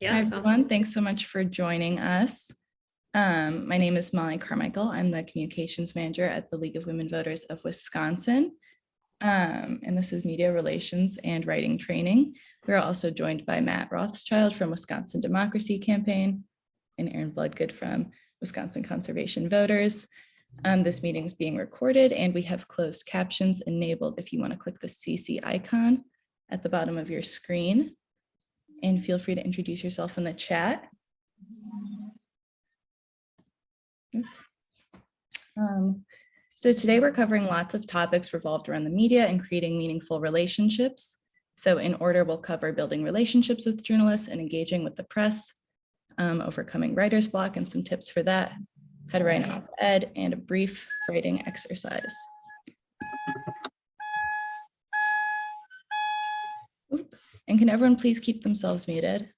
Yeah. Hi, everyone. Thanks so much for joining us. My name is Molly Carmichael. I'm the communications manager at the League of Women Voters of Wisconsin. And this is media relations and writing training. We're also joined by Matt Rothschild from Wisconsin Democracy Campaign and Aaron Bloodgood from Wisconsin Conservation Voters. This meeting is being recorded and we have closed captions enabled if you want to click the CC icon at the bottom of your screen. And feel free to introduce yourself in the chat. So today we're covering lots of topics revolved around the media and creating meaningful relationships. So in order, we'll cover building relationships with journalists and engaging with the press, overcoming writer's block and some tips for that, how to write an op-ed, and a brief writing exercise. And can everyone please keep themselves muted?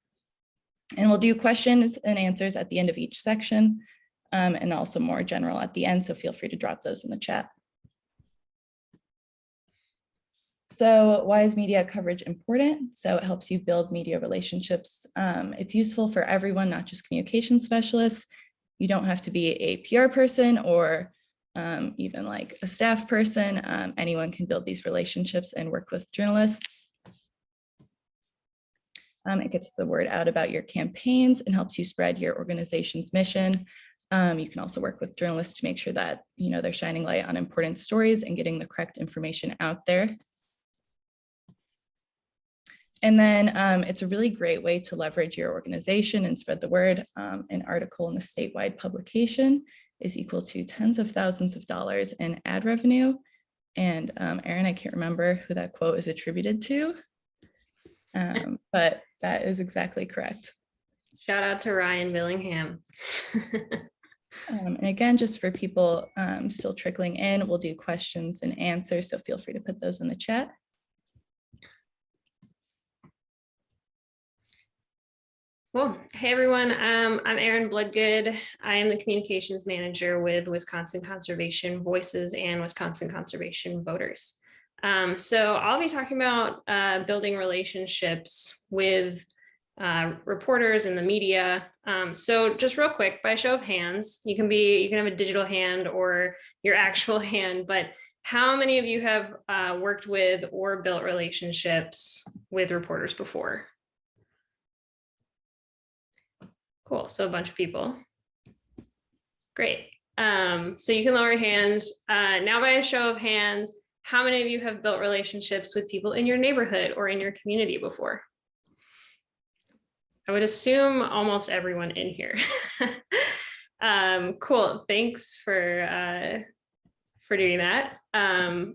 And we'll do questions and answers at the end of each section, and also more general at the end, so feel free to drop those in the chat. So why is media coverage important? So it helps you build media relationships. It's useful for everyone, not just communication specialists. You don't have to be a PR person or even like a staff person. Anyone can build these relationships and work with journalists. It gets the word out about your campaigns and helps you spread your organization's mission. You can also work with journalists to make sure that they're shining light on important stories and getting the correct information out there. And then it's a really great way to leverage your organization and spread the word. An article in a statewide publication is equal to tens of thousands of dollars in ad revenue. And Aaron, I can't remember who that quote is attributed to, but that is exactly correct. Shout out to Ryan Billingham. And again, just for people still trickling in, we'll do questions and answers, so feel free to put those in the chat. Cool. Hey, everyone. I'm Aaron Bloodgood. I am the communications manager with Wisconsin Conservation Voices and Wisconsin Conservation Voters. So I'll be talking about building relationships with reporters in the media. So just real quick, by show of hands, you can have a digital hand or your actual hand, but how many of you have worked with or built relationships with reporters before? Cool, so a bunch of people. Great. So you can lower your hands. Now by a show of hands, how many of you have built relationships with people in your neighborhood or in your community before? I would assume almost everyone in here. Cool, thanks for doing that.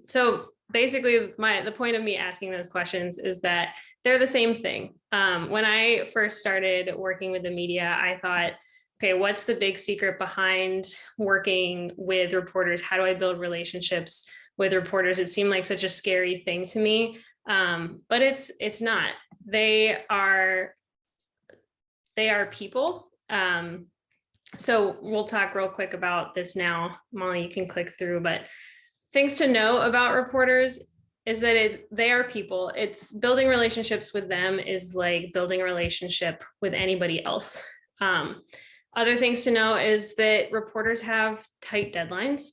So basically the point of me asking those questions is that they're the same thing. When I first started working with the media, I thought, okay, what's the big secret behind working with reporters? How do I build relationships with reporters? It seemed like such a scary thing to me, but it's not. They are people. So we'll talk real quick about this now. Molly, you can click through, but things to know about reporters is that they are people. It's building relationships with them is like building a relationship with anybody else. Other things to know is that reporters have tight deadlines.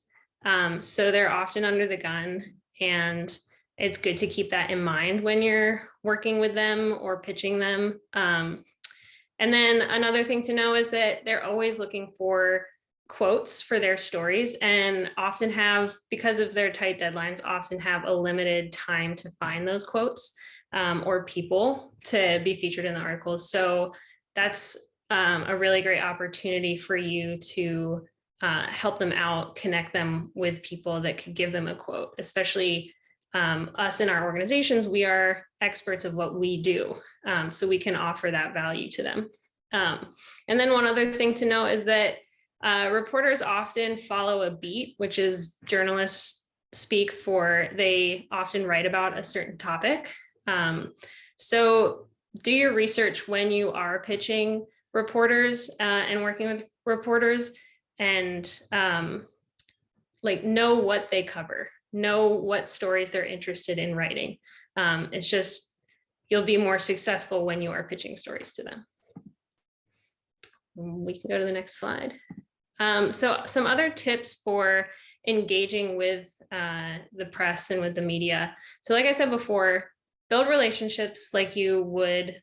So they're often under the gun, and it's good to keep that in mind when you're working with them or pitching them. And then another thing to know is that they're always looking for quotes for their stories and often have, because of their tight deadlines, often have a limited time to find those quotes or people to be featured in the articles. So that's a really great opportunity for you to help them out, connect them with people that could give them a quote, especially us in our organizations. We are experts of what we do, so we can offer that value to them. And then one other thing to know is that reporters often follow a beat, which is journalists speak for, they often write about a certain topic. So do your research when you are pitching reporters and working with reporters, and like know what they cover, know what stories they're interested in writing. It's just, you'll be more successful when you are pitching stories to them. We can go to the next slide. So some other tips for engaging with the press and with the media. So like I said before, build relationships like you would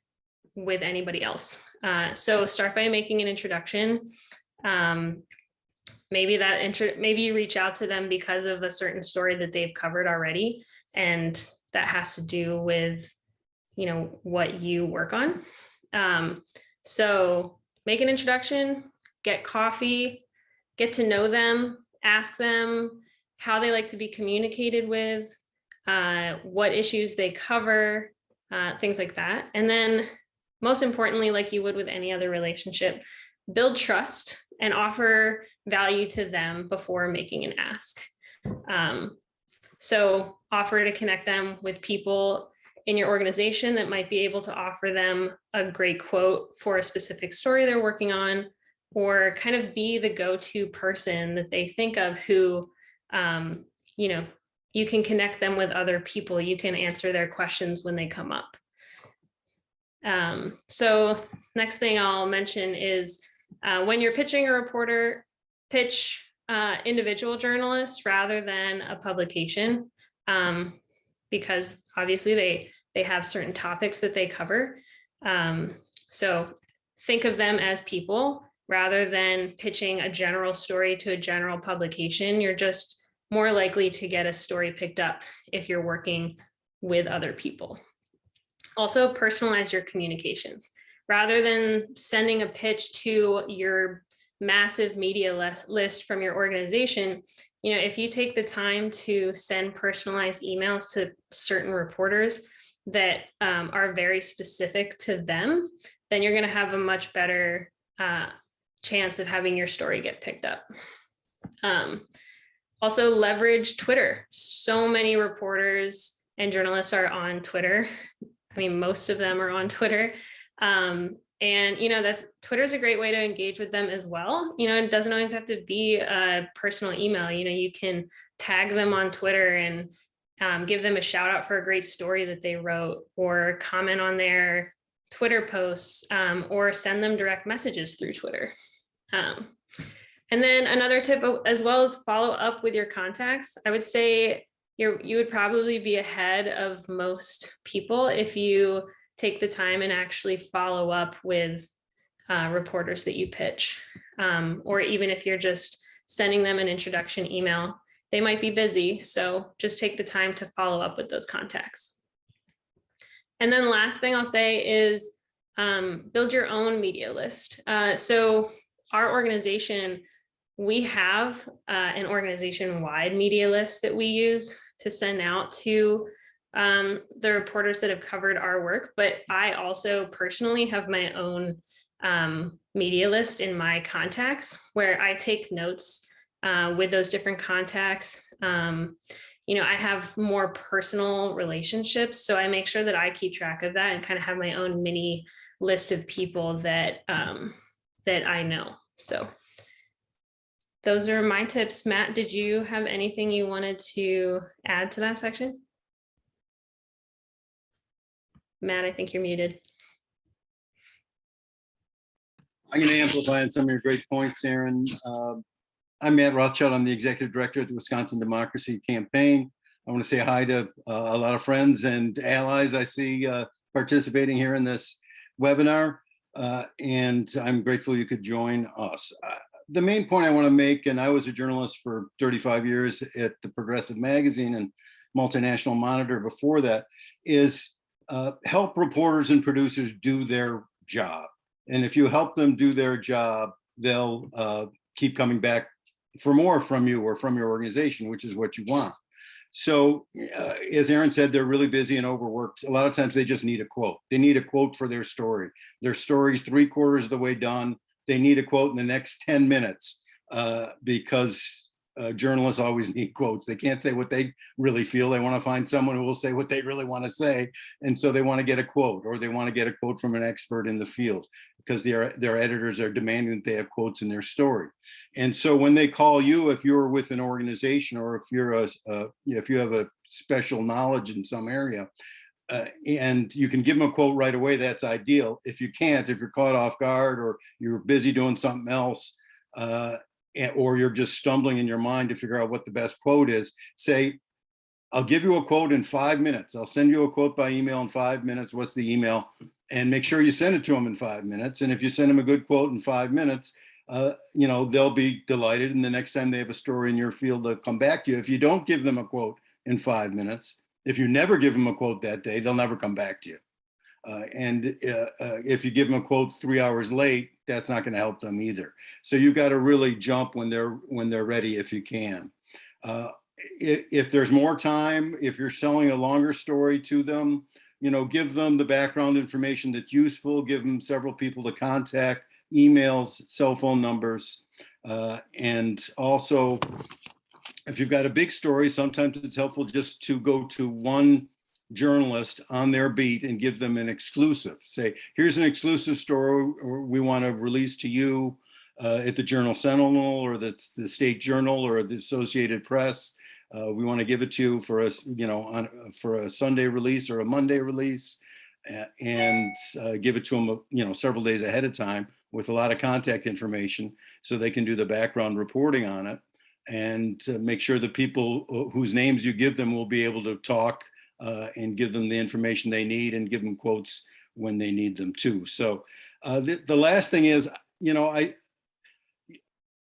with anybody else. So start by making an introduction. Maybe you reach out to them because of a certain story that they've covered already, and that has to do with, you know, what you work on. So make an introduction, get coffee, get to know them, ask them how they like to be communicated with, what issues they cover, things like that. And then most importantly, like you would with any other relationship, build trust and offer value to them before making an ask. So offer to connect them with people in your organization that might be able to offer them a great quote for a specific story they're working on, or kind of be the go-to person that they think of who, you know, you can connect them with other people. You can answer their questions when they come up. So next thing I'll mention is when you're pitching a reporter, pitch individual journalists rather than a publication, because obviously they have certain topics that they cover. So think of them as people rather than pitching a general story to a general publication. You're just more likely to get a story picked up if you're working with other people. Also, personalize your communications. Rather than sending a pitch to your massive media list from your organization, you know, if you take the time to send personalized emails to certain reporters that are very specific to them, then you're going to have a much better chance of having your story get picked up. Also, leverage Twitter. So many reporters and journalists are on Twitter. I mean, most of them are on Twitter. And, you know, Twitter's a great way to engage with them as well. You know, it doesn't always have to be a personal email. You know, you can tag them on Twitter and give them a shout out for a great story that they wrote, or comment on their Twitter posts, or send them direct messages through Twitter. And then another tip as well is follow up with your contacts. I would say you would probably be ahead of most people if you take the time and actually follow up with reporters that you pitch, or even if you're just sending them an introduction email. They might be busy, so just take the time to follow up with those contacts. And then last thing I'll say is build your own media list. So our organization, we have an organization-wide media list that we use to send out to the reporters that have covered our work, but I also personally have my own media list in my contacts where I take notes with those different contacts. You know, I have more personal relationships, so I make sure that I keep track of that and kind of have my own mini list of people that that I know. So those are my tips. Matt, did you have anything you wanted to add to that section? Matt, I think you're muted. I'm going to amplify on some of your great points, Aaron. I'm Matt Rothschild. I'm the executive director of the Wisconsin Democracy Campaign. I want to say hi to a lot of friends and allies I see participating here in this webinar, and I'm grateful you could join us. The main point I want to make, and I was a journalist for 35 years at the Progressive Magazine and Multinational Monitor before that, is help reporters and producers do their job. And if you help them do their job, they'll keep coming back for more from you or from your organization, which is what you want. So as Aaron said, they're really busy and overworked. A lot of times they just need a quote. They need a quote for their story. Their story's 3/4 of the way done. They need a quote in the next 10 minutes because journalists always need quotes. They can't say what they really feel. They want to find someone who will say what they really want to say. And so they want to get a quote, or they want to get a quote from an expert in the field because their editors are demanding that they have quotes in their story. And so when they call you, if you're with an organization or if you're if you have a special knowledge in some area, and you can give them a quote right away, that's ideal. If you can't, if you're caught off guard or you're busy doing something else, or you're just stumbling in your mind to figure out what the best quote is, say, I'll give you a quote in 5 minutes. I'll send you a quote by email in 5 minutes. What's the email? And make sure you send it to them in 5 minutes. And if you send them a good quote in 5 minutes, they'll be delighted. And the next time they have a story in your field, they'll come back to you. If you don't give them a quote in 5 minutes, if you never give them a quote that day, they'll never come back to you. If you give them a quote 3 hours late, that's not going to help them either. So you've got to really jump when they're ready, if you can. If there's more time, if you're selling a longer story to them, give them the background information that's useful, give them several people to contact, emails, cell phone numbers. And also, if you've got a big story, sometimes it's helpful just to go to one journalist on their beat and give them an exclusive. Say, here's an exclusive story we want to release to you at the Journal Sentinel or the State Journal or the Associated Press. We want to give it to you for for a Sunday release or a Monday release, and give it to them, several days ahead of time with a lot of contact information so they can do the background reporting on it, and make sure the people whose names you give them will be able to talk and give them the information they need and give them quotes when they need them too. So the last thing is,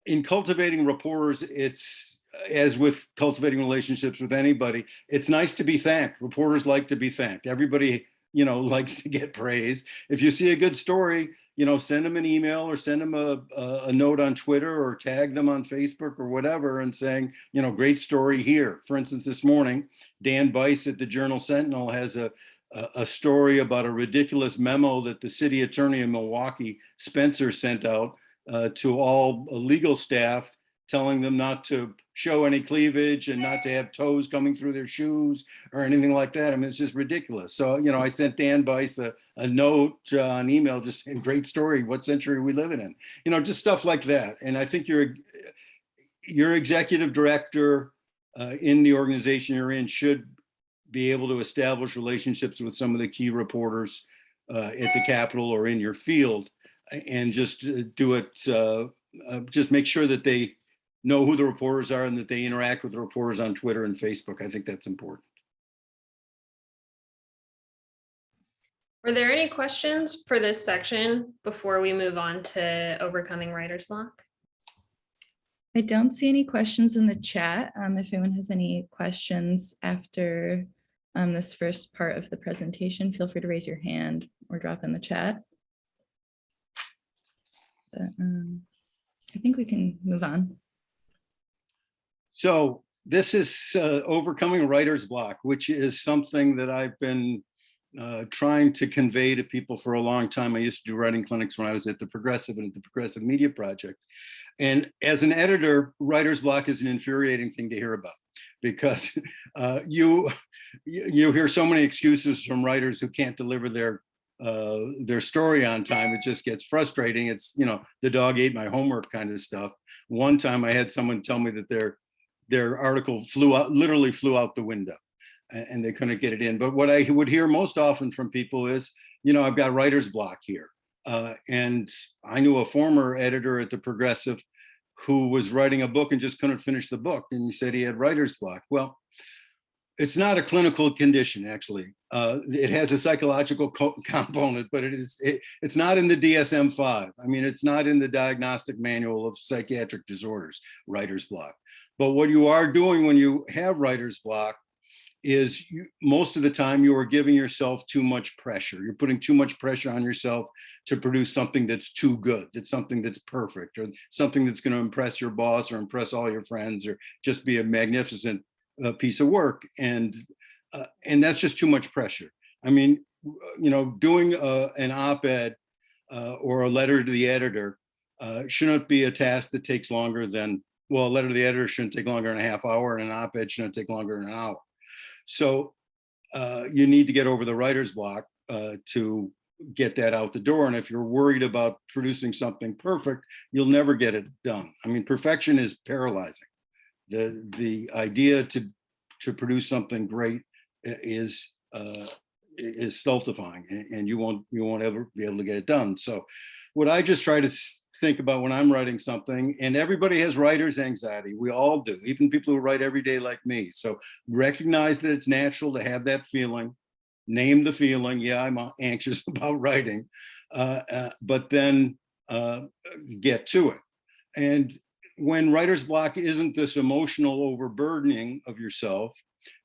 in cultivating reporters, it's as with cultivating relationships with anybody, it's nice to be thanked. Reporters like to be thanked. Everybody, likes to get praise. If you see a good story, send them an email or send them a note on Twitter or tag them on Facebook or whatever and saying, great story here. For instance, this morning, Dan Bice at the Journal Sentinel has a story about a ridiculous memo that the city attorney in Milwaukee, Spencer, sent out to all legal staff, telling them not to show any cleavage and not to have toes coming through their shoes or anything like that. I mean, it's just ridiculous. So, I sent Dan Bice a note on email just saying, great story, what century are we living in? Just stuff like that. And I think your executive director in the organization you're in should be able to establish relationships with some of the key reporters at the Capitol or in your field, and just do it, just make sure that they know who the reporters are and that they interact with the reporters on Twitter and Facebook. I think that's important. Were there any questions for this section before we move on to overcoming writer's block? I don't see any questions in the chat. If anyone has any questions after this first part of the presentation, feel free to raise your hand or drop in the chat. But I think we can move on. So this is overcoming writer's block, which is something that I've been trying to convey to people for a long time. I used to do writing clinics when I was at the Progressive and at the Progressive Media Project. And as an editor, writer's block is an infuriating thing to hear about, because you hear so many excuses from writers who can't deliver their story on time. It just gets frustrating. It's, the dog ate my homework kind of stuff. One time I had someone tell me that their article literally flew out the window and they couldn't get it in. But what I would hear most often from people is, I've got writer's block here. And I knew a former editor at the Progressive who was writing a book and just couldn't finish the book. And he said he had writer's block. Well, it's not a clinical condition, actually. It has a psychological component, but it's not in the DSM-5. I mean, it's not in the Diagnostic Manual of Psychiatric Disorders, writer's block. But what you are doing when you have writer's block is most of the time you are giving yourself too much pressure. You're putting too much pressure on yourself to produce something that's too good, that's something that's perfect, or something that's going to impress your boss or impress all your friends, or just be a magnificent piece of work. And that's just too much pressure. I mean, doing an op-ed or a letter to the editor shouldn't be a task that takes longer than, well, a letter to the editor shouldn't take longer than a half hour, and an op-ed shouldn't take longer than an hour. So you need to get over the writer's block to get that out the door. And if you're worried about producing something perfect, you'll never get it done. I mean, perfection is paralyzing. The idea to produce something great is is stultifying, and you won't ever be able to get it done. So what I just try to think about when I'm writing something, and everybody has writer's anxiety, we all do, even people who write every day like me. So recognize that it's natural to have that feeling, name the feeling. Yeah, I'm anxious about writing, but then get to it. And when writer's block isn't this emotional overburdening of yourself,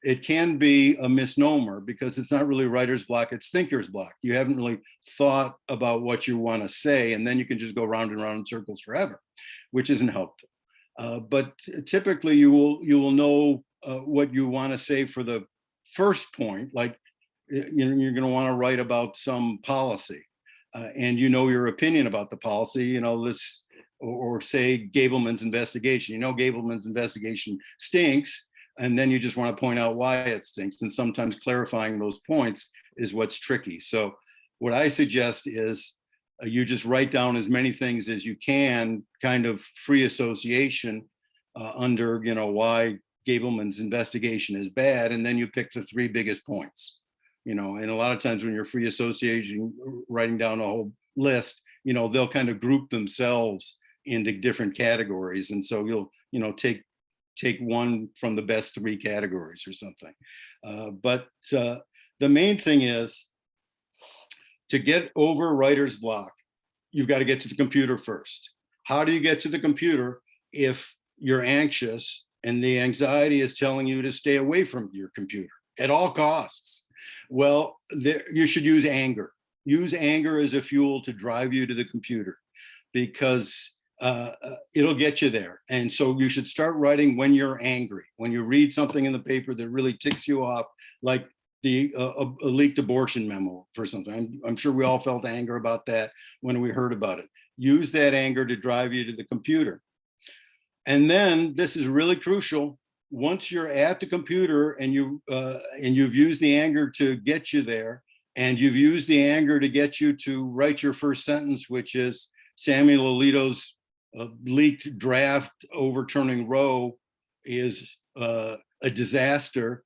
it can be a misnomer, because it's not really writer's block, it's thinker's block. You haven't really thought about what you want to say, and then you can just go round and round in circles forever, which isn't helpful. But typically you will know what you want to say for the first point. Like, you're going to want to write about some policy, and your opinion about the policy, this, or say Gableman's investigation. Gableman's investigation stinks, and then you just want to point out why it stinks. And sometimes clarifying those points is what's tricky. So what I suggest is you just write down as many things as you can, kind of free association under, why Gableman's investigation is bad. And then you pick the 3 biggest points, and a lot of times when you're free association, writing down a whole list, they'll kind of group themselves into different categories. And so you'll, take one from the best 3 categories or something. But the main thing is, to get over writer's block, you've got to get to the computer first. How do you get to the computer if you're anxious and the anxiety is telling you to stay away from your computer at all costs? Well, you should use anger. Use anger as a fuel to drive you to the computer, because it'll get you there. And so you should start writing when you're angry. When you read something in the paper that really ticks you off, like the a leaked abortion memo for something. I'm sure we all felt anger about that when we heard about it. Use that anger to drive you to the computer. And then this is really crucial. Once you're at the computer and you've used the anger to get you there, and you've used the anger to get you to write your first sentence, which is Samuel Alito's leaked draft overturning Roe is a disaster.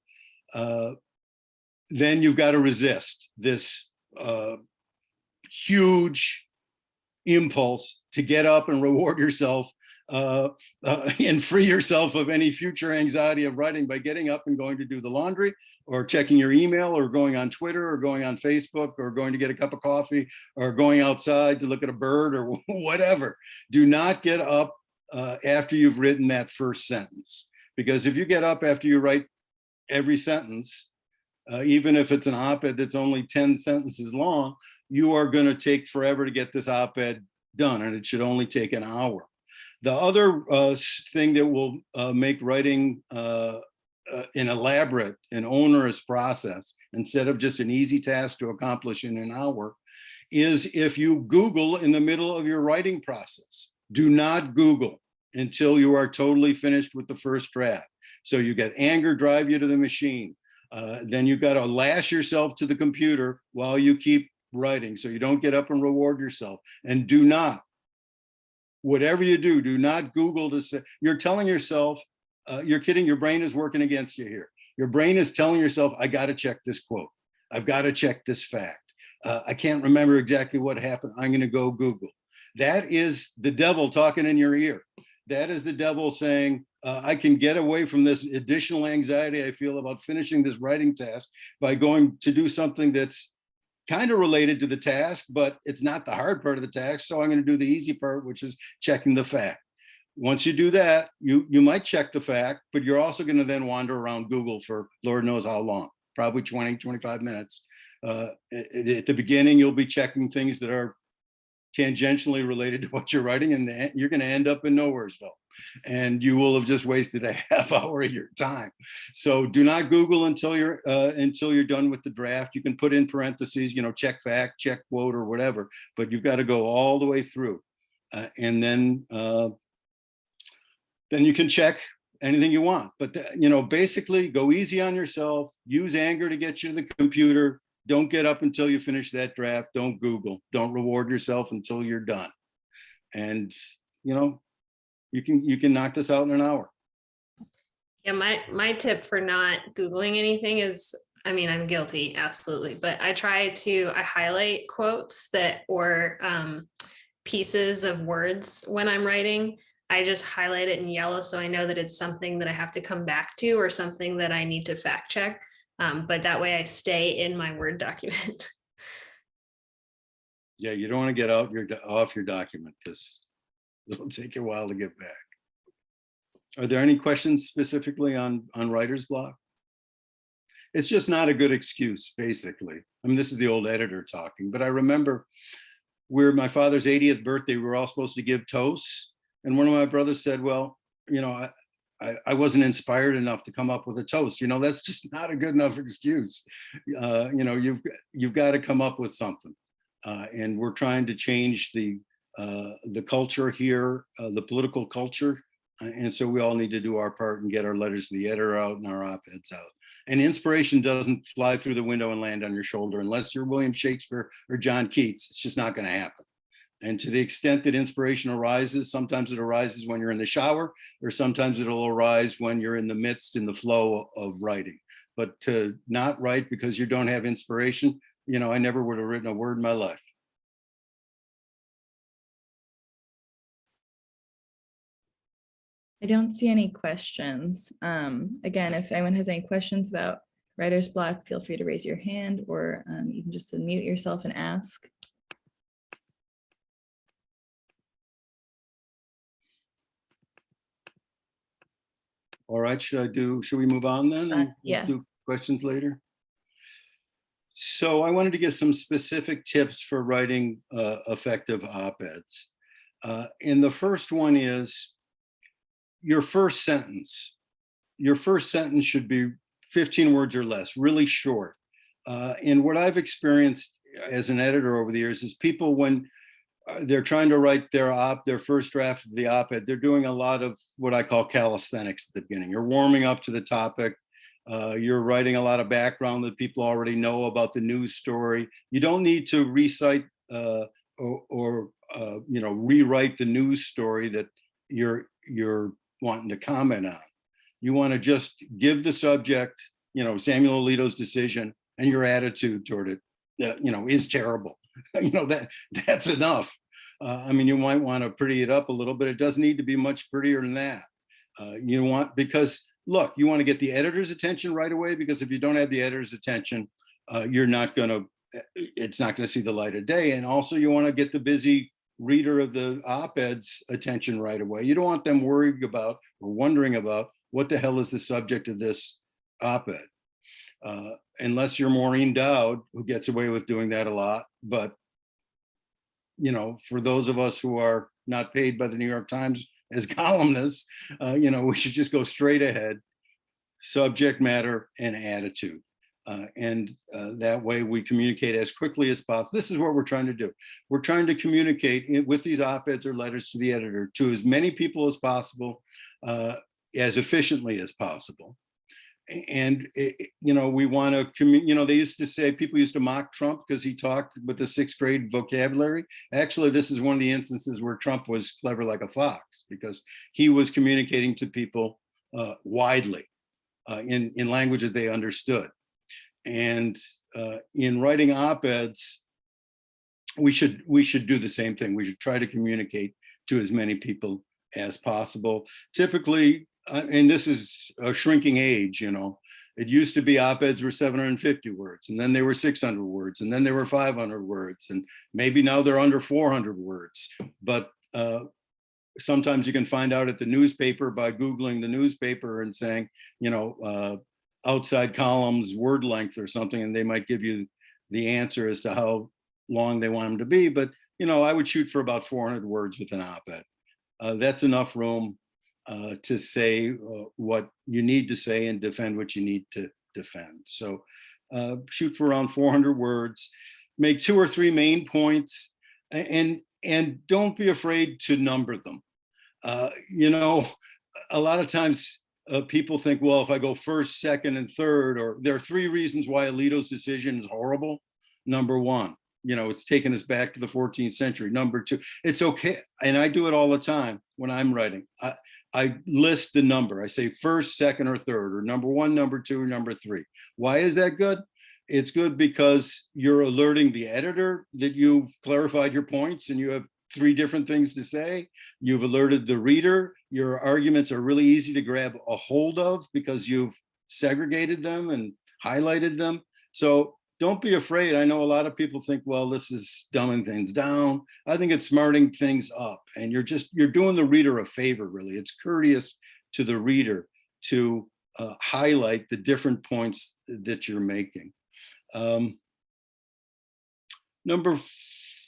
Then you've got to resist this huge impulse to get up and reward yourself and free yourself of any future anxiety of writing by getting up and going to do the laundry, or checking your email, or going on Twitter, or going on Facebook, or going to get a cup of coffee, or going outside to look at a bird, or whatever. Do not get up after you've written that first sentence, because if you get up after you write every sentence, even if it's an op-ed that's only 10 sentences long, you are going to take forever to get this op-ed done, and it should only take an hour. The other thing that will make writing an elaborate and onerous process, instead of just an easy task to accomplish in an hour, is if you Google in the middle of your writing process. Do not Google until you are totally finished with the first draft. So you get anger drive you to the machine. Then you've got to lash yourself to the computer while you keep writing, so you don't get up and reward yourself. And do not, whatever you do, do not Google to say, you're telling yourself, you're kidding, your brain is working against you here. Your brain is telling yourself, I got to check this quote. I've got to check this fact. I can't remember exactly what happened. I'm going to go Google. That is the devil talking in your ear. That is the devil saying, I can get away from this additional anxiety I feel about finishing this writing task by going to do something that's kind of related to the task, but it's not the hard part of the task. So I'm going to do the easy part, which is checking the fact. Once you do that, you might check the fact, but you're also going to then wander around Google for Lord knows how long, probably 20, 25 minutes. At the beginning, you'll be checking things that are tangentially related to what you're writing, and you're going to end up in Nowheresville, and you will have just wasted a half hour of your time. So do not Google until you're done with the draft. You can put in parentheses, check fact, check quote, or whatever, but you've got to go all the way through, and then you can check anything you want. But basically, go easy on yourself. Use anger to get you to the computer. Don't get up until you finish that draft. Don't Google. Don't reward yourself until you're done. And you can knock this out in an hour. Yeah, my tip for not Googling anything is I mean, I'm guilty, absolutely, but I highlight quotes or pieces of words when I'm writing. I just highlight it in yellow so I know that it's something that I have to come back to or something that I need to fact check. But that way I stay in my Word document. Yeah, you don't want to get off your document because it'll take you a while to get back. Are there any questions specifically on writer's block? It's just not a good excuse, basically. I mean, this is the old editor talking, but I remember my father's 80th birthday, we were all supposed to give toasts. And one of my brothers said, well, you know, I wasn't inspired enough to come up with a toast. You know, that's just not a good enough excuse. You know, you've got to come up with something. And we're trying to change the culture here, the political culture. And so we all need to do our part and get our letters to the editor out and our op-eds out. And inspiration doesn't fly through the window and land on your shoulder unless you're William Shakespeare or John Keats. It's just not going to happen. And to the extent that inspiration arises, sometimes it arises when you're in the shower, or sometimes it'll arise when you're in the flow of writing. But to not write because you don't have inspiration, you know, I never would have written a word in my life. I don't see any questions. Again, if anyone has any questions about writer's block, feel free to raise your hand, or you can just unmute yourself and ask. All right, should we move on then? And Yeah. do questions later. So I wanted to give some specific tips for writing effective op-eds. And the first one is your first sentence. Your first sentence should be 15 words or less, really short. And what I've experienced as an editor over the years is people, when they're trying to write their first draft of the op-ed, they're doing a lot of what I call calisthenics at the beginning. You're warming up to the topic. You're writing a lot of background that people already know about the news story. You don't need to recite or you know, rewrite the news story that you're wanting to comment on. You want to just give the subject, you know, Samuel Alito's decision, and your attitude toward it, you know, is terrible. You know, that's enough. I mean, you might want to pretty it up a little, but it doesn't need to be much prettier than that. Because look, you want to get the editor's attention right away, because if you don't have the editor's attention, it's not going to see the light of day. And also you want to get the busy reader of the op-ed's attention right away. You don't want them worried about or wondering about what the hell is the subject of this op-ed. Unless you're Maureen Dowd, who gets away with doing that a lot. But, you know, for those of us who are not paid by the New York Times as columnists, you know, we should just go straight ahead, subject matter and attitude. That way we communicate as quickly as possible. This is what we're trying to do. We're trying to communicate with these op-eds or letters to the editor to as many people as possible, as efficiently as possible. And you know, we want to you know, people used to mock Trump because he talked with the 6th grade vocabulary. Actually, this is one of the instances where Trump was clever like a fox, because he was communicating to people widely in language that they understood. And in writing op-eds, we should do the same thing. We should try to communicate to as many people as possible. Typically, and this is a shrinking age, you know, it used to be op-eds were 750 words, and then they were 600 words, and then they were 500 words, and maybe now they're under 400 words. But sometimes you can find out at the newspaper by Googling the newspaper and saying, you know, outside columns word length or something, and they might give you the answer as to how long they want them to be. But, you know, I would shoot for about 400 words with an op-ed. That's enough room to say what you need to say and defend what you need to defend. So shoot for around 400 words, make 2 or 3 main points, and don't be afraid to number them. You know, a lot of times people think, well, if I go first, second, and third, or there are 3 reasons why Alito's decision is horrible. Number 1, you know, it's taken us back to the 14th century. Number 2, it's okay. And I do it all the time when I'm writing. I list the number. I say first, second, or third, or number one, number two, or number three. Why is that good? It's good because you're alerting the editor that you've clarified your points and you have three different things to say. You've alerted the reader. Your arguments are really easy to grab a hold of because you've segregated them and highlighted them. So don't be afraid. I know a lot of people think, well, this is dumbing things down. I think it's smarting things up, and you're doing the reader a favor, really. It's courteous to the reader to highlight the different points that you're making.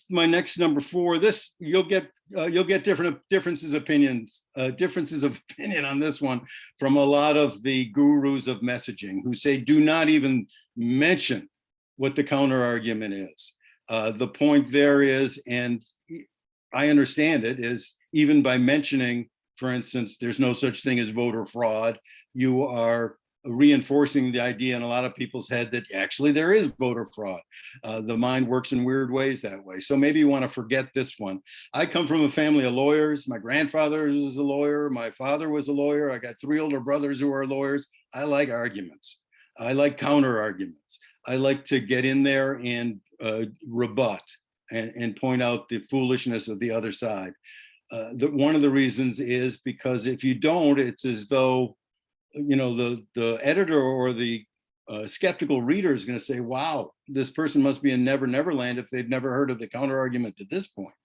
My next number 4, this you'll get differences of opinion on this one from a lot of the gurus of messaging who say do not even mention what the counter argument is. The point there is, and I understand it, is even by mentioning, for instance, there's no such thing as voter fraud, you are reinforcing the idea in a lot of people's head that actually there is voter fraud. The mind works in weird ways that way. So maybe you want to forget this one. I come from a family of lawyers. My grandfather was a lawyer. My father was a lawyer. I got 3 older brothers who are lawyers. I like arguments. I like counter arguments. I like to get in there and rebut and point out the foolishness of the other side. One of the reasons is because if you don't, it's as though, you know, the editor or the skeptical reader is going to say, wow, this person must be in Never Never Land if they've never heard of the counter argument to this point.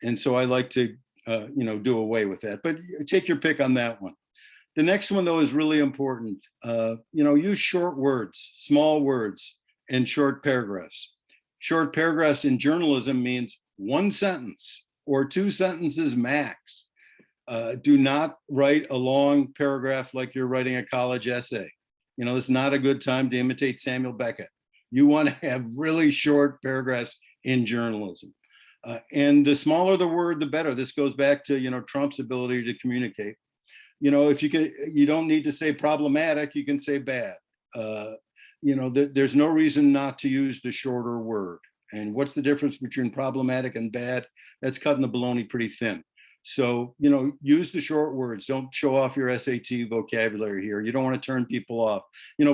And so I like to, do away with that. But take your pick on that one. The next one, though, is really important. Use short words, small words, and short paragraphs. Short paragraphs in journalism means 1 sentence or 2 sentences max. Do not write a long paragraph like you're writing a college essay. This is not a good time to imitate Samuel Beckett. You want to have really short paragraphs in journalism. And the smaller the word, the better. This goes back to, Trump's ability to communicate. If you don't need to say problematic, you can say bad. There's no reason not to use the shorter word. And what's the difference between problematic and bad? That's cutting the bologna pretty thin. So, use the short words. Don't show off your SAT vocabulary here. You don't want to turn people off.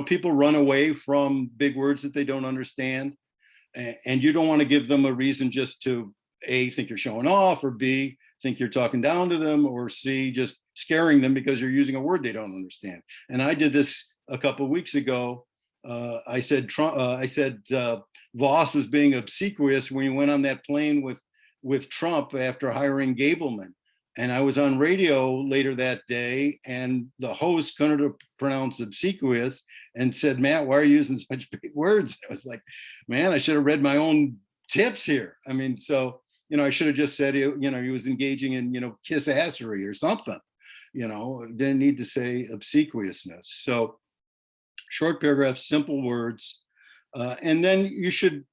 People run away from big words that they don't understand. And you don't want to give them a reason just to A, think you're showing off, or B, think you're talking down to them, or C, just scaring them because you're using a word they don't understand. And I did this a couple of weeks ago. I said Voss was being obsequious when he went on that plane with Trump after hiring Gableman. And I was on radio later that day, and the host couldn't pronounce obsequious and said, Matt, why are you using such big words? I was like, man, I should have read my own tips here. I mean, so, I should have just said, he was engaging in, kiss-assery or something, didn't need to say obsequiousness. So short paragraphs, simple words. And then you should,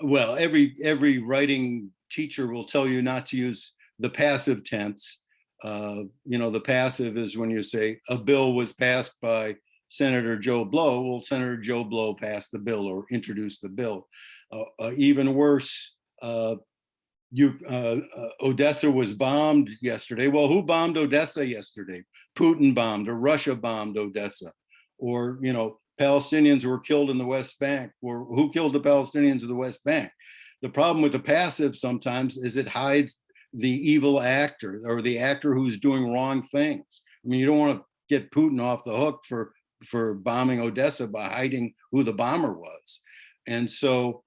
well, every writing teacher will tell you not to use the passive tense. The passive is when you say a bill was passed by Senator Joe Blow. Well, Senator Joe Blow passed the bill or introduced the bill. Even worse, Odessa was bombed yesterday. Well, who bombed Odessa yesterday? Putin bombed, or Russia bombed Odessa, or Palestinians were killed in the West Bank. Or who killed the Palestinians in the West Bank? The problem with the passive sometimes is it hides the evil actor or the actor who's doing wrong things. I mean, you don't want to get Putin off the hook for bombing Odessa by hiding who the bomber was. And so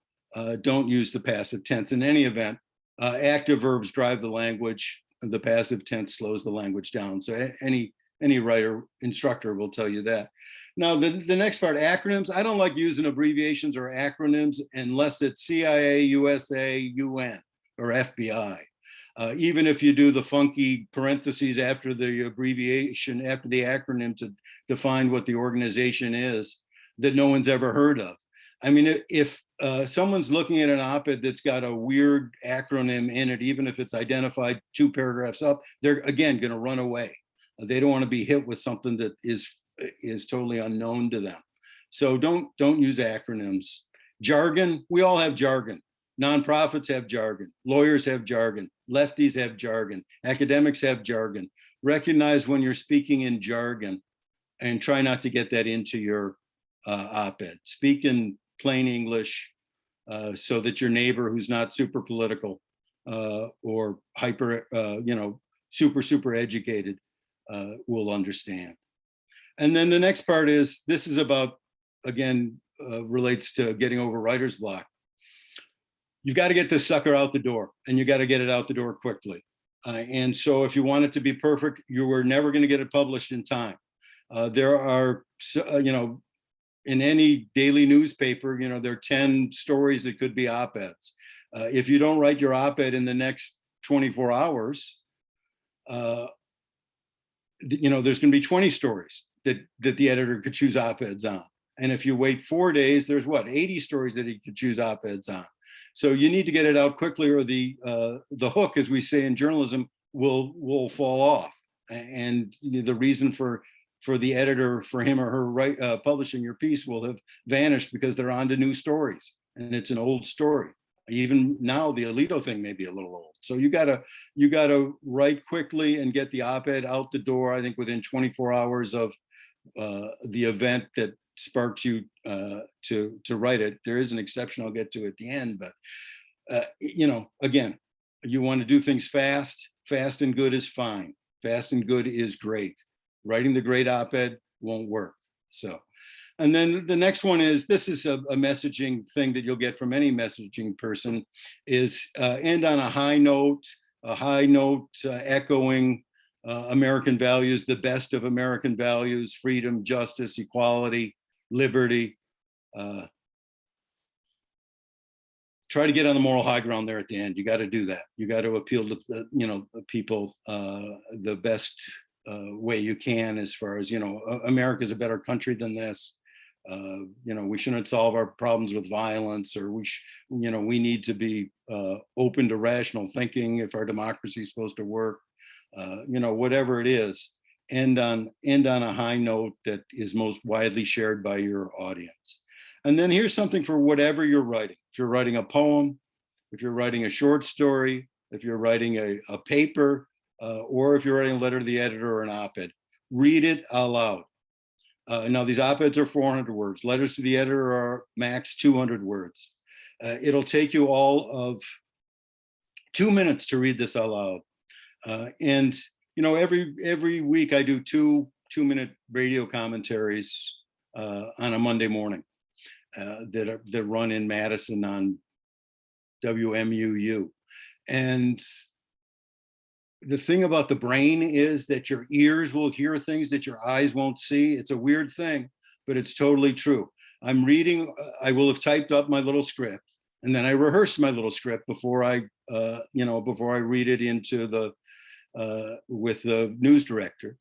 don't use the passive tense in any event. Active verbs drive the language. The passive tense slows the language down. So any writer, instructor will tell you that. Now, the next part, acronyms. I don't like using abbreviations or acronyms unless it's CIA, USA, UN, or FBI. Even if you do the funky parentheses after the abbreviation, after the acronym to define what the organization is that no one's ever heard of. I mean, if someone's looking at an op-ed that's got a weird acronym in it, even if it's identified 2 paragraphs up, they're again going to run away. They don't want to be hit with something that is totally unknown to them. So don't use acronyms. Jargon, we all have jargon. Nonprofits have jargon. Lawyers have jargon. Lefties have jargon. Academics have jargon. recognize when you're speaking in jargon and try not to get that into your op-ed. Speak in plain English so that your neighbor who's not super political or hyper, super educated will understand. And then the next part is, this is about, again, relates to getting over writer's block. You've got to get this sucker out the door, and you got to get it out the door quickly. And so if you want it to be perfect, you were never going to get it published in time. There are, in any daily newspaper, there are 10 stories that could be op-eds. If you don't write your op-ed in the next 24 hours, there's going to be 20 stories that the editor could choose op-eds on. And if you wait 4 days, there's 80 stories that he could choose op-eds on. So you need to get it out quickly, or the hook, as we say in journalism, will fall off. And the reason for the editor, for him or her publishing your piece, will have vanished because they're on to new stories, and it's an old story. Even now, the Alito thing may be a little old. So you gotta write quickly and get the op-ed out the door. I think within 24 hours of the event that sparks you to write it. There is an exception I'll get to at the end, but again, you want to do things fast. Fast and good is fine. Fast and good is great. Writing the great op-ed won't work. So, and then the next one is, this is a messaging thing that you'll get from any messaging person, is end on a high note echoing American values, the best of American values: freedom, justice, equality, liberty. Try to get on the moral high ground there at the end. You got to do that. You got to appeal to the people the best way you can, as far as, America's a better country than this. We shouldn't solve our problems with violence, or we need to be open to rational thinking if our democracy is supposed to work. Whatever it is, end on a high note that is most widely shared by your audience. And then here's something for whatever you're writing. If you're writing a poem, if you're writing a short story, if you're writing a paper, or if you're writing a letter to the editor or an op-ed, read it aloud. Now, these op-eds are 400 words. Letters to the editor are max 200 words. It'll take you all of 2 minutes to read this aloud. And every week I do two-minute radio commentaries on a Monday morning that run in Madison on WMUU. And the thing about the brain is that your ears will hear things that your eyes won't see. It's a weird thing, but it's totally true. I'm reading, I will have typed up my little script, and then I rehearse my little script before I read it into with the news director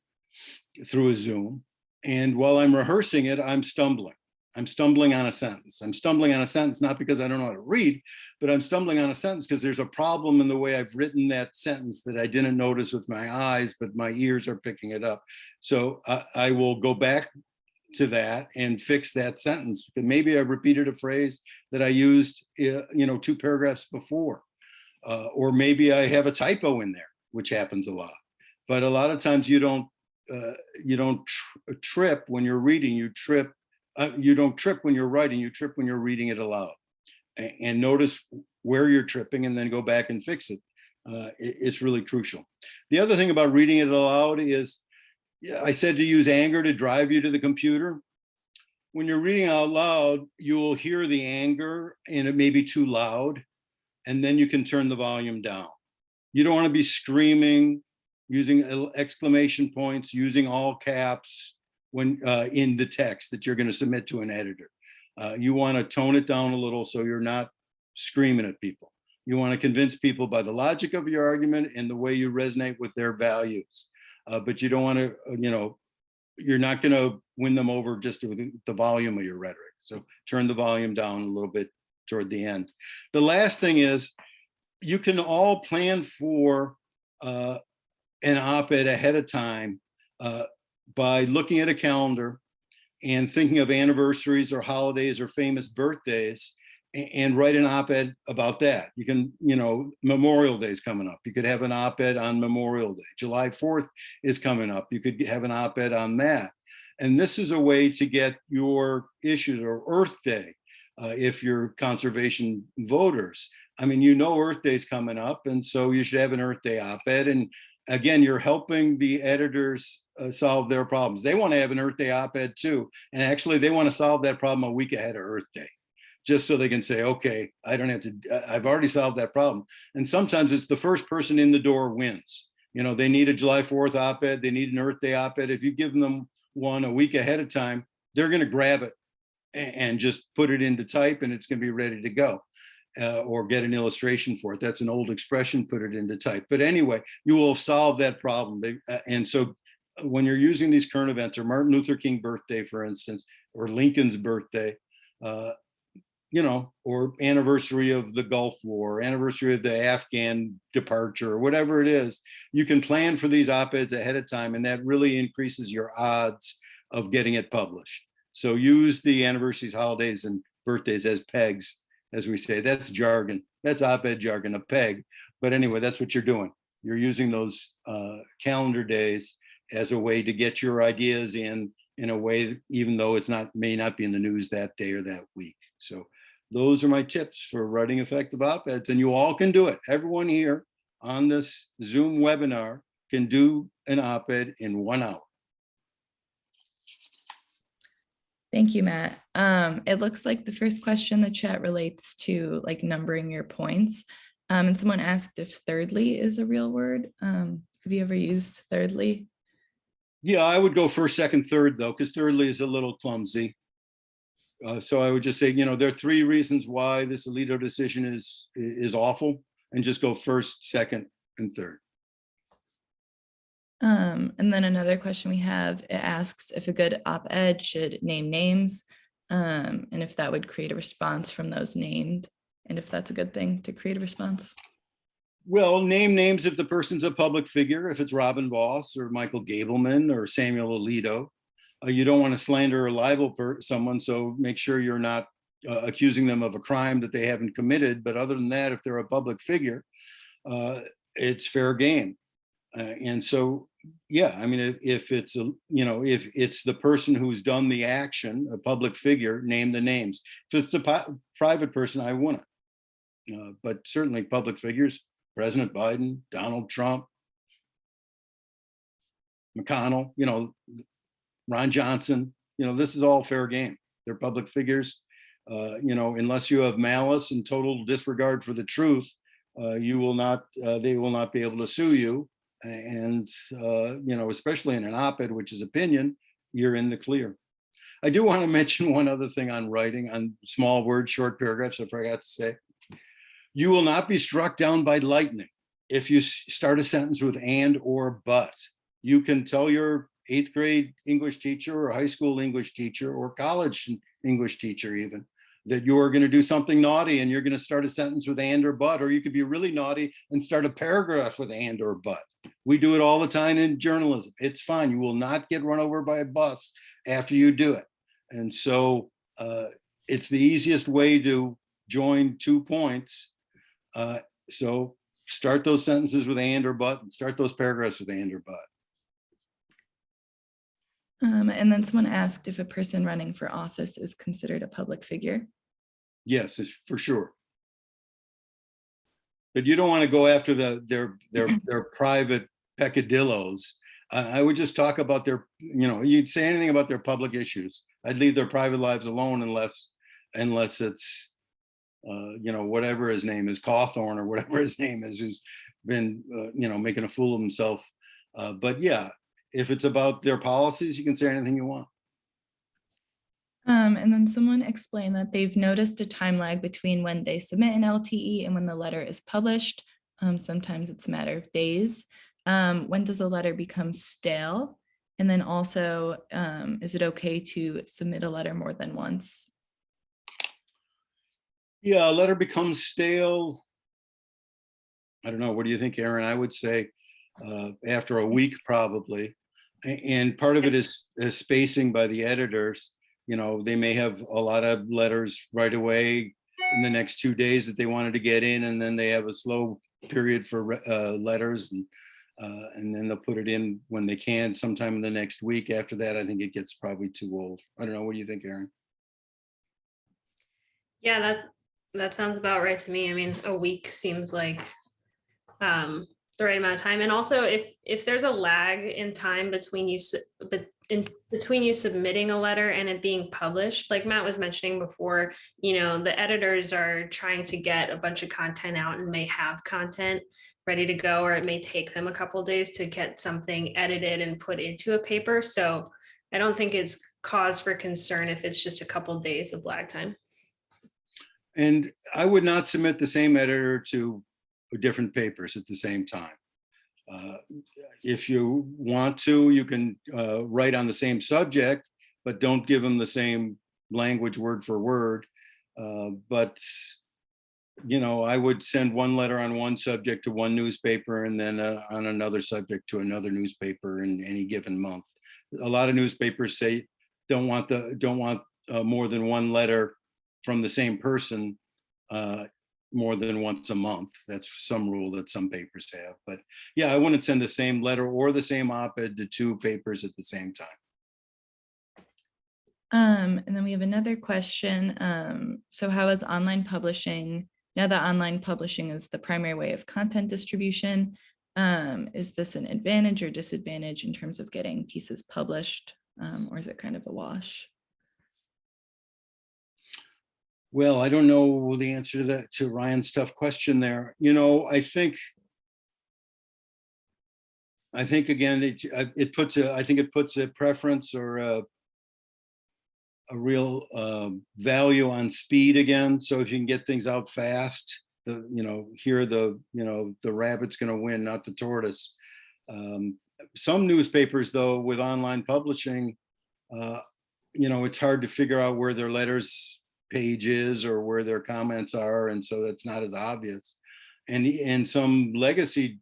through a Zoom. And while I'm rehearsing it, I'm stumbling. I'm stumbling on a sentence. I'm stumbling on a sentence, not because I don't know how to read, but I'm stumbling on a sentence because there's a problem in the way I've written that sentence that I didn't notice with my eyes, but my ears are picking it up. So I will go back to that and fix that sentence. Maybe I repeated a phrase that I used, 2 paragraphs before, or maybe I have a typo in there, which happens a lot. But a lot of times you don't trip when you're reading. You don't trip when you're writing. You trip when you're reading it aloud. And notice where you're tripping, and then go back and fix it. It's really crucial. The other thing about reading it aloud is, I said to use anger to drive you to the computer. When you're reading out loud, you will hear the anger, and it may be too loud, and then you can turn the volume down. You don't want to be screaming, using exclamation points, using all caps when in the text that you're going to submit to an editor. You want to tone it down a little so you're not screaming at people. You want to convince people by the logic of your argument and the way you resonate with their values. But you don't want to, you're not going to win them over just with the volume of your rhetoric. So turn the volume down a little bit toward the end. The last thing is, you can all plan for an op-ed ahead of time by looking at a calendar and thinking of anniversaries or holidays or famous birthdays, and write an op-ed about that. You can, Memorial Day is coming up. You could have an op-ed on Memorial Day. July 4th is coming up. You could have an op-ed on that. And this is a way to get your issues, or Earth Day, if you're conservation voters. I mean, Earth Day is coming up, and so you should have an Earth Day op-ed. And again, you're helping the editors solve their problems. They want to have an Earth Day op-ed too. And actually, they want to solve that problem a week ahead of Earth Day, just so they can say, okay, I don't have to, I've already solved that problem. And sometimes it's the first person in the door wins. They need a July 4th op-ed, they need an Earth Day op-ed. If you give them one a week ahead of time, they're going to grab it and just put it into type, and it's going to be ready to go. Or get an illustration for it. That's an old expression, put it into type. But anyway, you will solve that problem. And so when you're using these current events, or Martin Luther King birthday, for instance, or Lincoln's birthday, or anniversary of the Gulf War, anniversary of the Afghan departure, or whatever it is, you can plan for these op-eds ahead of time, and that really increases your odds of getting it published. So use the anniversaries, holidays, and birthdays as pegs, as we say. That's jargon. That's op-ed jargon, a peg. But anyway, that's what you're doing. You're using those calendar days as a way to get your ideas in a way, even though may not be in the news that day or that week. So those are my tips for writing effective op-eds, and you all can do it. Everyone here on this Zoom webinar can do an op-ed in 1 hour. Thank you, Matt. It looks like the first question in the chat relates to like numbering your points. And someone asked if thirdly is a real word. Have you ever used thirdly? Yeah, I would go first, second, third, though, because thirdly is a little clumsy. So I would just say, there are 3 reasons why this Alito decision is awful, and just go first, second, and third. And then another question we have, it asks if a good op-ed should name names, and if that would create a response from those named, and if that's a good thing to create a response. Well, name names if the person's a public figure, if it's Robin Voss or Michael Gableman or Samuel Alito. You don't want to slander or libel someone, so make sure you're not accusing them of a crime that they haven't committed. But other than that, if they're a public figure, it's fair game. And so, yeah, I mean, if it's if it's the person who's done the action, a public figure, name the names. If it's a private person, I wouldn't. But certainly public figures, President Biden, Donald Trump, McConnell, Ron Johnson, this is all fair game. They're public figures. Unless you have malice and total disregard for the truth, they will not be able to sue you. And, especially in an op-ed, which is opinion, you're in the clear. I do want to mention one other thing on writing, on small words, short paragraphs, I forgot to say. You will not be struck down by lightning if you start a sentence with and or but. You can tell your 8th grade English teacher or high school English teacher or college English teacher even, that you are going to do something naughty and you're going to start a sentence with and or but, or you could be really naughty and start a paragraph with and or but. We do it all the time in journalism. It's fine. You will not get run over by a bus after you do it. And so it's the easiest way to join 2 points. So start those sentences with and or but, and start those paragraphs with and or but. And then someone asked if a person running for office is considered a public figure. Yes, for sure. But you don't want to go after their private peccadillos. I would just talk about their, you'd say anything about their public issues. I'd leave their private lives alone unless it's, whatever his name is, Cawthorn or whatever his name is, who's been, making a fool of himself. But yeah, if it's about their policies, you can say anything you want. And then someone explained that they've noticed a time lag between when they submit an LTE and when the letter is published. Sometimes it's a matter of days. When does a letter become stale? And then also, is it okay to submit a letter more than once? Yeah, a letter becomes stale. I don't know. What do you think, Aaron? I would say after a week, probably. And part of it is spacing by the editors. They may have a lot of letters right away, in the next 2 days that they wanted to get in, and then they have a slow period for letters, and then they'll put it in when they can sometime in the next week. After that, I think it gets probably too old. I don't know. What do you think, Aaron? Yeah, that sounds about right to me. I mean, a week seems like the right amount of time. And also, if there's a lag in time between you submitting a letter and it being published, like Matt was mentioning before, the editors are trying to get a bunch of content out and may have content ready to go, or it may take them a couple days to get something edited and put into a paper. So I don't think it's cause for concern if it's just a couple days of lag time. And I would not submit the same editor to different papers at the same time. If you want to, you can write on the same subject, but don't give them the same language word for word. But I would send one letter on one subject to one newspaper, and then on another subject to another newspaper in any given month. A lot of newspapers say don't want more than one letter from the same person more than once a month. That's some rule that some papers have. But yeah, I wouldn't send the same letter or the same op-ed to two papers at the same time. And then we have another question. So how is online publishing, now that online publishing is the primary way of content distribution, is this an advantage or disadvantage in terms of getting pieces published, or is it kind of a wash? Well, I don't know the answer to that, to Ryan's tough question there. I think again, it puts a preference or a real value on speed again. So if you can get things out fast, the rabbit's going to win, not the tortoise. Some newspapers, though, with online publishing, it's hard to figure out where their letters page is or where their comments are, and so that's not as obvious. And some legacy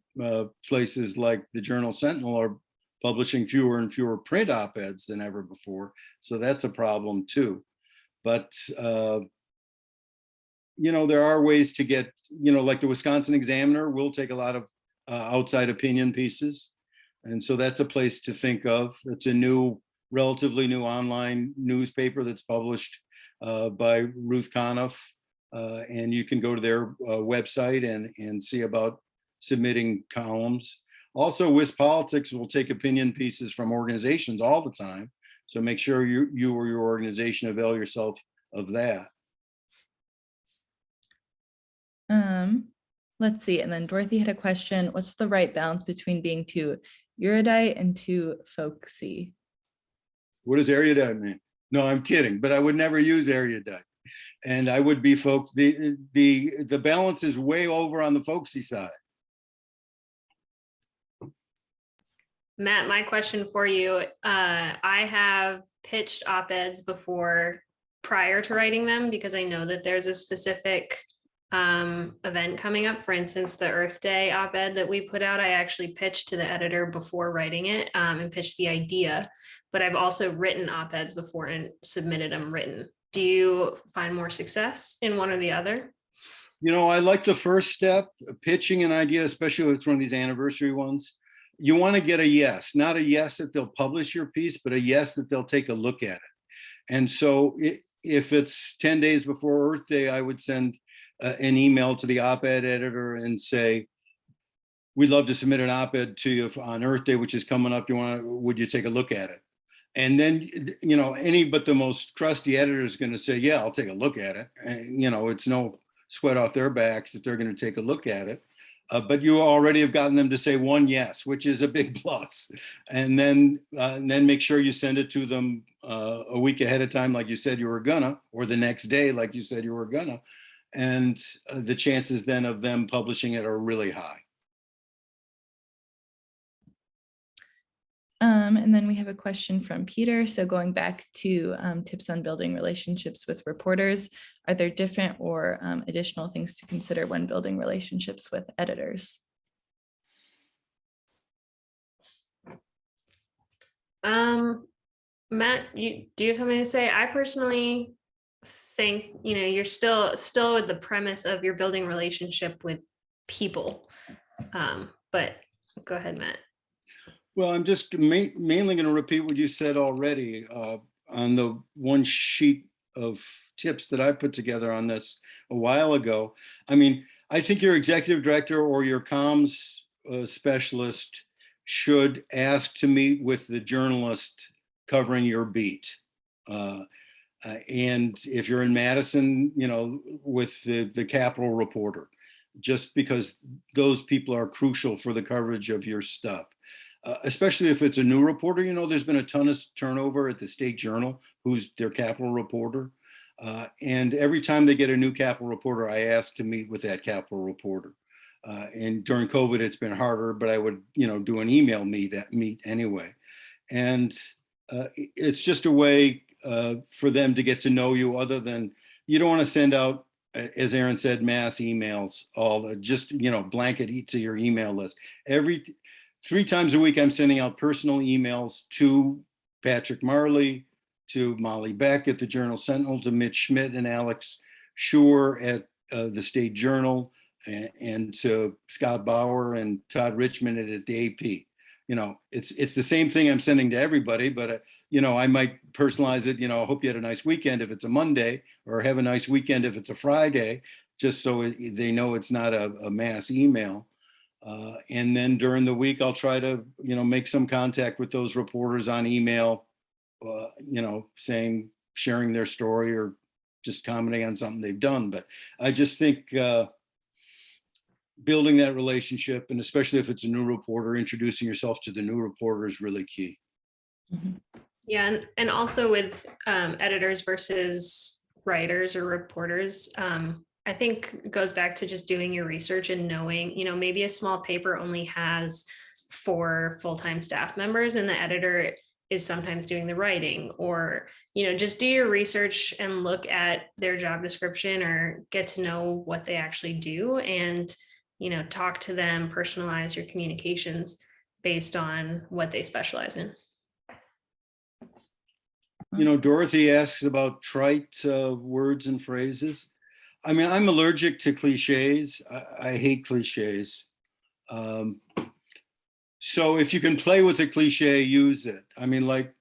places like the Journal Sentinel are publishing fewer and fewer print op-eds than ever before, so that's a problem too. But there are ways to get, like the Wisconsin Examiner will take a lot of outside opinion pieces, and so that's a place to think of. It's a relatively new online newspaper that's published by Ruth Conniff, and you can go to their website and see about submitting columns. Also, WisPolitics will take opinion pieces from organizations all the time, so make sure you or your organization avail yourself of that. Let's see, and then Dorothy had a question. What's the right balance between being too erudite and too folksy? What does erudite mean? No, I'm kidding, but I would never use erudite. And I would be folks. The balance is way over on the folksy side. Matt, my question for you, I have pitched op-eds before prior to writing them because I know that there's a specific event coming up. For instance, the Earth Day op-ed that we put out, I actually pitched to the editor before writing it and pitched the idea, but I've also written op-eds before and submitted them written. Do you find more success in one or the other? I like the first step, pitching an idea, especially if it's one of these anniversary ones. You want to get a yes, not a yes that they'll publish your piece, but a yes that they'll take a look at it. And so if it's 10 days before Earth Day, I would send an email to the op-ed editor and say, we'd love to submit an op-ed to you on Earth Day, which is coming up. Would you take a look at it? And then, any but the most crusty editor is going to say, yeah, I'll take a look at it. And, it's no sweat off their backs that they're going to take a look at it. But you already have gotten them to say one yes, which is a big plus. And then make sure you send it to them a week ahead of time, like you said you were gonna, or the next day, like you said you were gonna. And the chances then of them publishing it are really high. And then we have a question from Peter. So going back to tips on building relationships with reporters, are there different or additional things to consider when building relationships with editors? Matt, do you have something to say? I personally think, you're still with the premise of you're building relationship with people. But go ahead, Matt. Well, I'm just mainly going to repeat what you said already on the one sheet of tips that I put together on this a while ago. I mean, I think your executive director or your comms specialist should ask to meet with the journalist covering your beat. And if you're in Madison, with the Capitol reporter, just because those people are crucial for the coverage of your stuff. Especially if it's a new reporter, there's been a ton of turnover at the State Journal, who's their Capitol reporter. And every time they get a new Capitol reporter, I ask to meet with that Capitol reporter. And during COVID, it's been harder, but I would, do an email meet anyway. And it's just a way for them to get to know you, other than you don't want to send out, as Aaron said, mass emails, blanket to your email list. 3 times a week, I'm sending out personal emails to Patrick Marley, to Molly Beck at the Journal Sentinel, to Mitch Schmidt and Alex Schur at the State Journal, and to Scott Bauer and Todd Richmond at the AP. It's the same thing I'm sending to everybody, but I might personalize it. I hope you had a nice weekend if it's a Monday, or have a nice weekend if it's a Friday, just so they know it's not a mass email. And then during the week, I'll try to, make some contact with those reporters on email, sharing their story or just commenting on something they've done. But I just think building that relationship, and especially if it's a new reporter, introducing yourself to the new reporter is really key. Mhm. Yeah, and also with editors versus writers or reporters, I think it goes back to just doing your research and knowing, maybe a small paper only has 4 full-time staff members and the editor is sometimes doing the writing, or, just do your research and look at their job description or get to know what they actually do, and, talk to them, personalize your communications based on what they specialize in. Dorothy asks about trite words and phrases. I mean, I'm allergic to cliches. I hate cliches. So if you can play with a cliche, use it. I mean, like,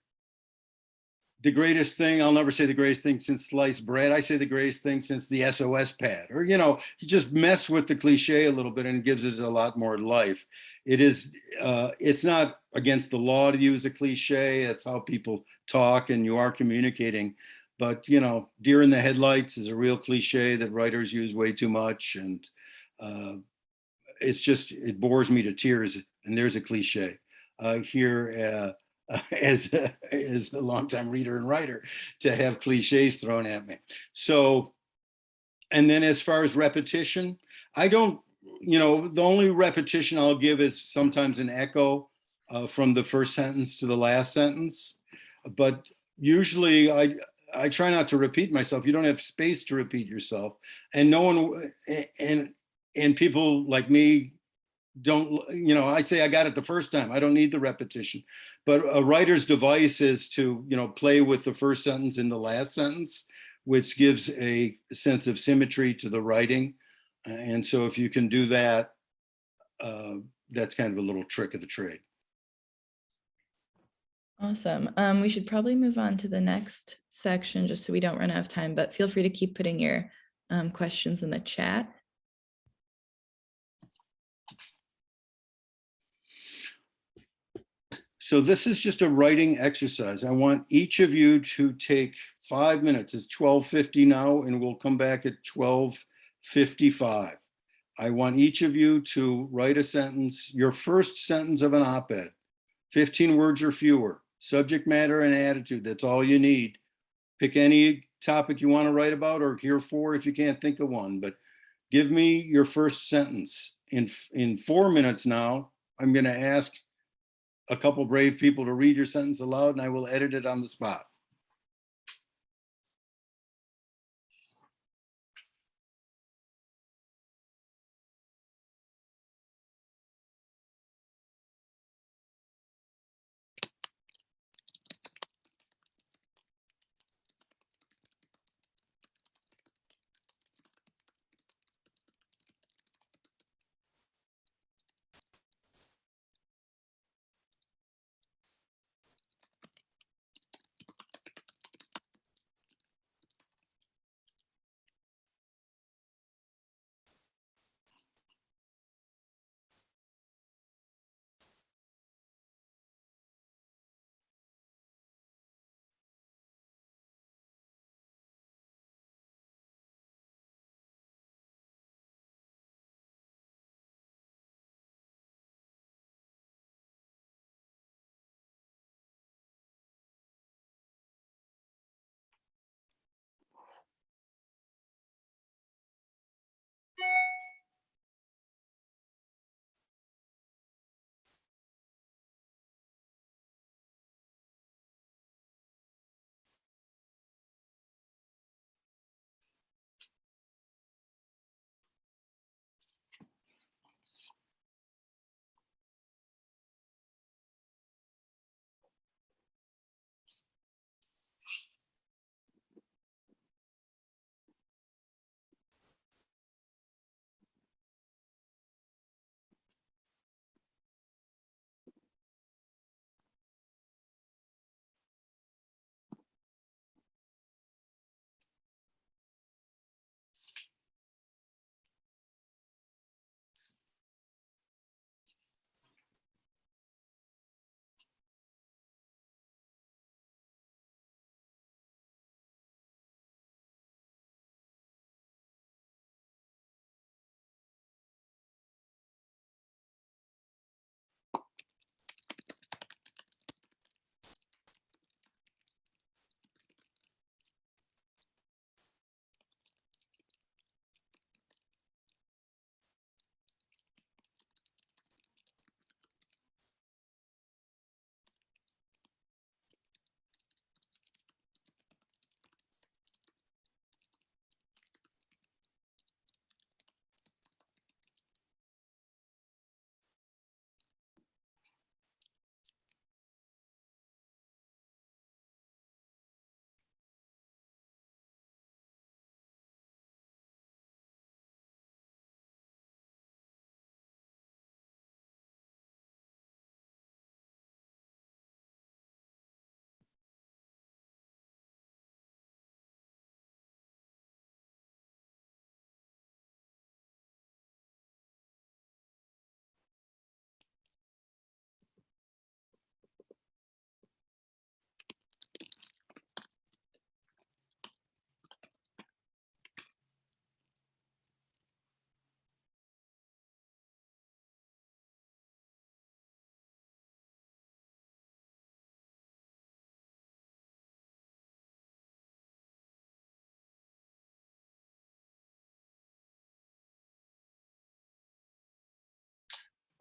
the greatest thing, I'll never say the greatest thing since sliced bread. I say the greatest thing since the SOS pad, or, you just mess with the cliche a little bit and it gives it a lot more life. It's not against the law to use a cliche. It's how people talk and you are communicating. But, deer in the headlights is a real cliche that writers use way too much. And it bores me to tears. And there's a cliche here as a longtime reader and writer, to have cliches thrown at me. So, and then as far as repetition, I don't, the only repetition I'll give is sometimes an echo from the first sentence to the last sentence. But usually I try not to repeat myself. You don't have space to repeat yourself. And no one, and people like me don't, I say I got it the first time. I don't need the repetition. But a writer's device is to, play with the first sentence and the last sentence, which gives a sense of symmetry to the writing. And so if you can do that, that's kind of a little trick of the trade. Awesome. We should probably move on to the next section just so we don't run out of time, but feel free to keep putting your questions in the chat. So this is just a writing exercise. I want each of you to take 5 minutes. It's 12:50 now, and we'll come back at 12:55. I want each of you to write a sentence, your first sentence of an op-ed, 15 words or fewer, subject matter and attitude. That's all you need. Pick any topic you want to write about, or here 4 if you can't think of one, but give me your first sentence. In 4 minutes now, I'm going to ask a couple brave people to read your sentence aloud, and I will edit it on the spot.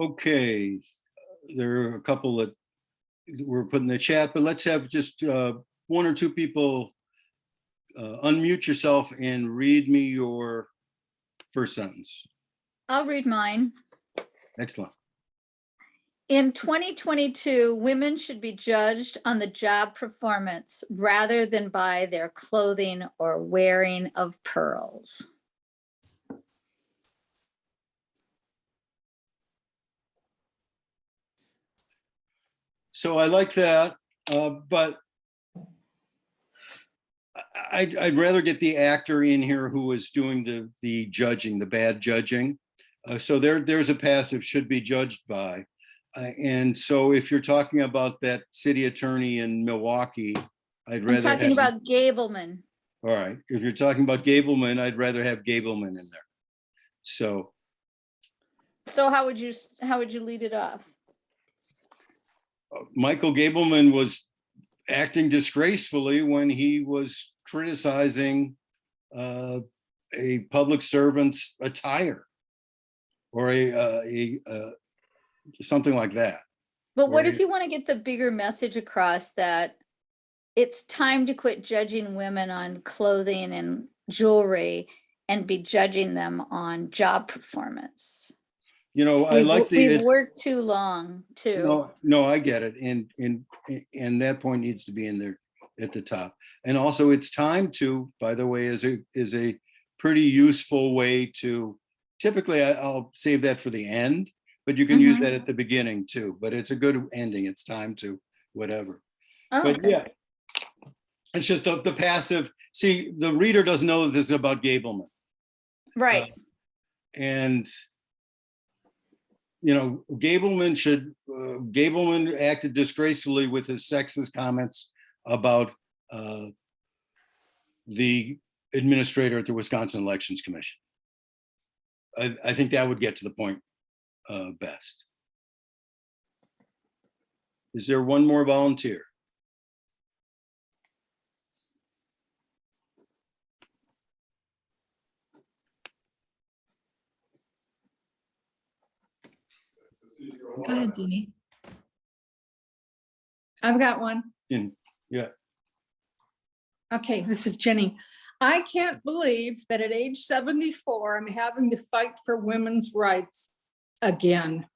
Okay, there are a couple that were put in the chat, but let's have just one or two people unmute yourself and read me your first sentence. I'll read mine. Excellent. In 2022, women should be judged on the job performance rather than by their clothing or wearing of pearls. So I like that, but I'd rather get the actor in here who is doing the judging, the bad judging. So there's a passive should be judged by. And so if you're talking about that city attorney in Milwaukee, I'd rather I'm talking about Gableman. All right, if you're talking about Gableman, I'd rather have Gableman in there. So how would you lead it off? Michael Gableman was acting disgracefully when he was criticizing a public servant's attire or a something like that. But what if you want to get the bigger message across that it's time to quit judging women on clothing and jewelry and be judging them on job performance? You know, I like we've worked too long too. No, I get it. And that point needs to be in there at the top. And also it's time to, by the way, is a pretty useful way to, typically I'll save that for the end, but you can use that at the beginning too. But it's a good ending. It's time to whatever. Oh, but okay. Yeah, it's just the passive. See, the reader doesn't know that this is about Gableman. Right. And you know, Gableman acted disgracefully with his sexist comments about the administrator at the Wisconsin Elections Commission. I think that would get to the point best. Is there one more volunteer? Go ahead, Jeannie. I've got one. Yeah. Okay, this is Jenny. I can't believe that at age 74, I'm having to fight for women's rights again.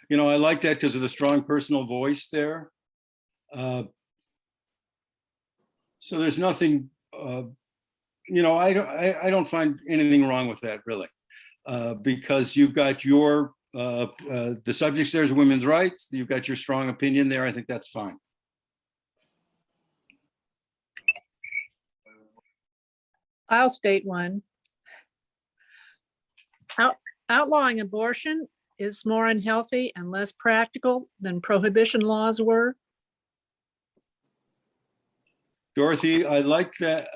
You know, I like that because of the strong personal voice there. So there's nothing, you know, I don't find anything wrong with that really, because you've got your, the subject there is women's rights. You've got your strong opinion there. I think that's fine. I'll state one. Outlawing abortion is more unhealthy and less practical than prohibition laws were. Dorothy, I like that.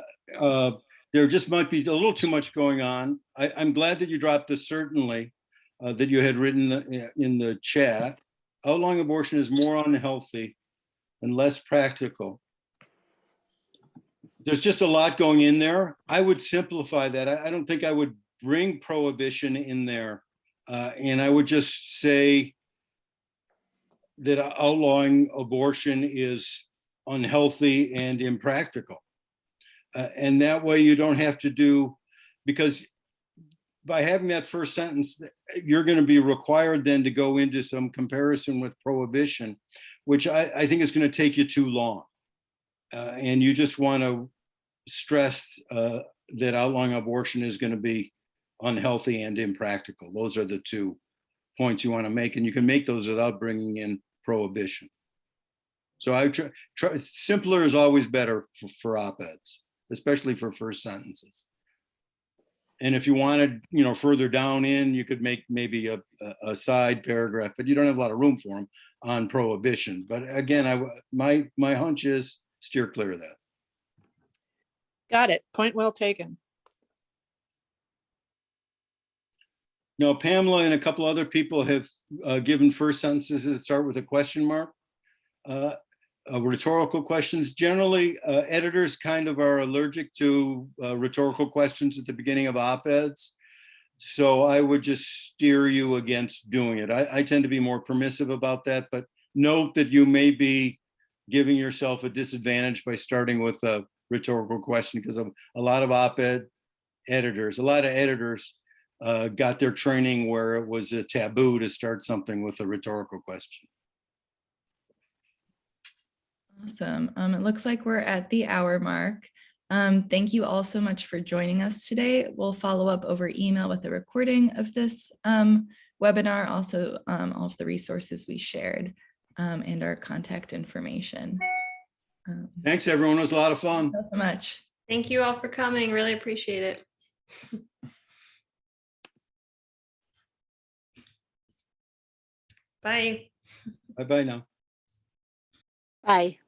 There just might be a little too much going on. I'm glad that you dropped the certainly that you had written in the chat. Outlawing abortion is more unhealthy and less practical. There's just a lot going in there. I would simplify that. I don't think I would bring prohibition in there. And I would just say that outlawing abortion is unhealthy and impractical. And that way you don't have to do, because by having that first sentence, you're going to be required then to go into some comparison with prohibition, which I think is going to take you too long. And you just want to stress that outlawing abortion is going to be unhealthy and impractical. Those are the 2 points you want to make, and you can make those without bringing in prohibition. So I try simpler is always better for op-eds, especially for first sentences. And if you wanted, you know, further down in, you could make maybe a side paragraph, but you don't have a lot of room for them on prohibition. But again, my hunch is steer clear of that. Got it. Point well taken. Now, Pamela and a couple other people have given first sentences that start with a question mark. Rhetorical questions. Generally, editors kind of are allergic to rhetorical questions at the beginning of op-eds. So I would just steer you against doing it. I tend to be more permissive about that, but note that you may be giving yourself a disadvantage by starting with a rhetorical question, because of a lot of op-ed editors, got their training where it was a taboo to start something with a rhetorical question. Awesome. It looks like we're at the hour mark. Thank you all so much for joining us today. We'll follow up over email with a recording of this webinar, also all of the resources we shared and our contact information. Thanks, everyone. It was a lot of fun. Thank you so much. Thank you all for coming. Really appreciate it. Bye. Bye-bye now. Bye.